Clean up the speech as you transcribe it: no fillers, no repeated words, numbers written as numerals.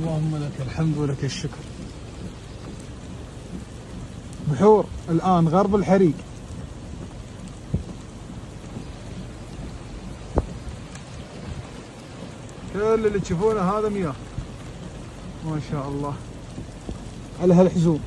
اللهم لك الحمد ولك الشكر. بحور الآن غرب الحريق. كل اللي تشوفونه هذا مياه ما شاء الله على هالحزوم.